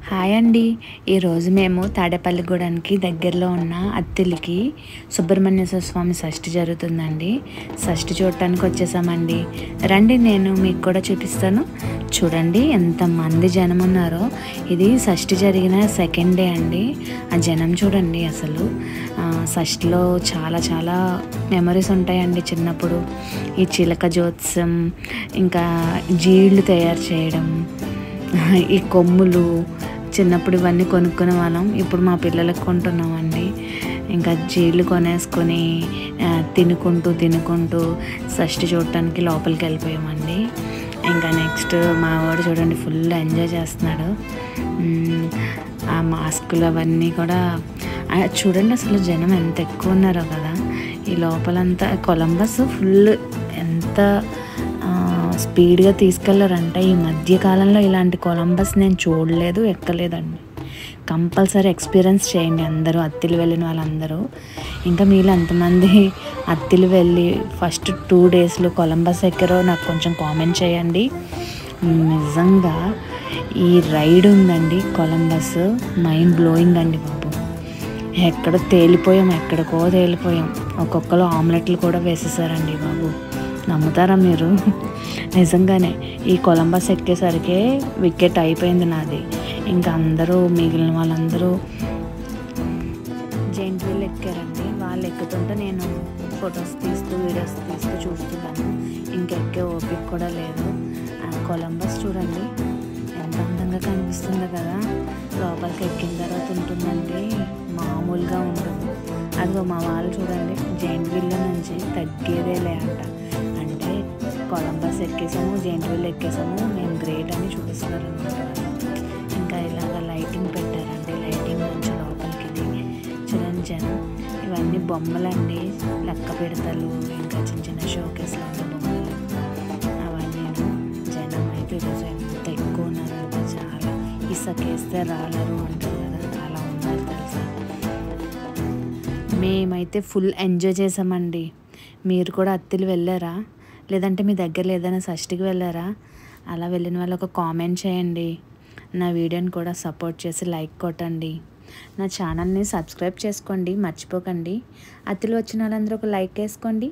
Hi అండి. ఈరోజు మేము తాడేపల్లిగూడెంకి దగ్గరలో ఉన్న అత్తిలికి సుబ్రహ్మణ్యేశ్వర స్వామి షష్ఠి జరుగుతుందండి. షష్ఠి చూడటానికి వచ్చేసామండి. రండి, నేను మీకు కూడా చూపిస్తాను. చూడండి ఎంతమంది జనం ఉన్నారో. ఇది షష్ఠి జరిగిన సెకండ్ డే అండి. ఆ జనం చూడండి అసలు. షష్ఠిలో చాలా చాలా మెమరీస్ ఉంటాయండి. చిన్నప్పుడు ఈ చిలక జ్యోత్స్యం, ఇంకా జీళ్ళు తయారు చేయడం, ఈ కొమ్ములు, చిన్నప్పుడు ఇవన్నీ కొనుక్కునే వాళ్ళం. ఇప్పుడు మా పిల్లలకు కొంటున్నామండి. ఇంకా జీళ్ళు కొనేసుకొని తినుకుంటూ షష్ఠి చూడటానికి లోపలికి వెళ్ళిపోయామండి. ఇంకా నెక్స్ట్ మా వాడు చూడండి ఫుల్ ఎంజాయ్ చేస్తున్నాడు. ఆ మాస్కులు అవన్నీ కూడా చూడండి, అసలు జనం ఎంత ఎక్కువ ఉన్నారో కదా. ఈ లోపలంతా కొలంబస్ ఫుల్ ఎంత స్పీడ్గా తీసుకెళ్లారంటే, ఈ మధ్యకాలంలో ఇలాంటి కొలంబస్ నేను చూడలేదు, ఎక్కలేదండి. కంపల్సరీ ఎక్స్పీరియన్స్ చేయండి అందరూ, అత్తిలి వెళ్ళిన వాళ్ళందరూ. ఇంకా మీరు ఎంతమంది అత్తిలి వెళ్ళి ఫస్ట్ 2 డేస్లో కొలంబస్ ఎక్కారో నాకు కొంచెం కామెంట్ చేయండి. నిజంగా ఈ రైడ్ ఉందండి కొలంబస్, మైండ్ బ్లోయింగ్ అండి బాబు. ఎక్కడికో తేలిపోయాం. ఒక్కొక్కరు ఆమ్లెట్లు కూడా వేసేసారండి బాబు. నమ్ముతారా మీరు? నిజంగానే ఈ కొలంబస్ ఎక్కేసరికి వికెట్ అయిపోయింది నాది. ఇంకా మిగిలిన వాళ్ళందరూ జైంట్ వీల్ ఎక్కారండి. వాళ్ళు ఎక్కుతుంటే నేను ఫొటోస్ తీస్తూ వీడియోస్ తీస్తూ చూస్తున్నాను. ఇంకెక్కే ఓపిక కూడా లేదు. కొలంబస్ చూడండి ఎంత అందంగా కనిపిస్తుందో కదా. లోపలికి ఎక్కిన తర్వాత ఉంటుందండి, మామూలుగా ఉండదు. అదిగో మా వాళ్ళు చూడండి, జైంట్ వీల్లో నుంచి తగ్గేదేలే అంట. అంటే కొలంబస్ ఎక్కేసాము, జైంట్ వీల్ ఎక్కేసాము, మేము గ్రేట్ అని చూపిస్తున్నారు అనమాట. ఇంకా ఇలాగ లైటింగ్ పెట్టారండి. లైటింగ్ నుంచి లోపలికి దిగి చూడండి జనం. ఇవన్నీ బొమ్మలండి, లెక్క పెడతలు, ఇంకా చిన్న షోకేస్లో ఉన్న బొమ్మలు అవన్నీ. జనం అయితే ఈరోజు ఎంత ఎక్కువ ఉన్నారంటే, చాలా ఇసుకేస్తే రాలరు అంటారు కదా, అలా ఉన్నారు తెలుసా. మేమైతే ఫుల్ ఎంజాయ్ చేసామండి. మీరు కూడా అత్తిలి వెళ్ళారా? లేదంటే మీ దగ్గరలో ఏదైనా షష్ఠికి వెళ్ళారా? అలా వెళ్ళిన వాళ్ళు ఒక కామెంట్ చేయండి. నా వీడియోని కూడా సపోర్ట్ చేసి లైక్ కొట్టండి. నా ఛానల్ని సబ్స్క్రైబ్ చేసుకోండి, మర్చిపోకండి. అత్తిలి వచ్చిన వాళ్ళందరూ ఒక లైక్ వేసుకోండి.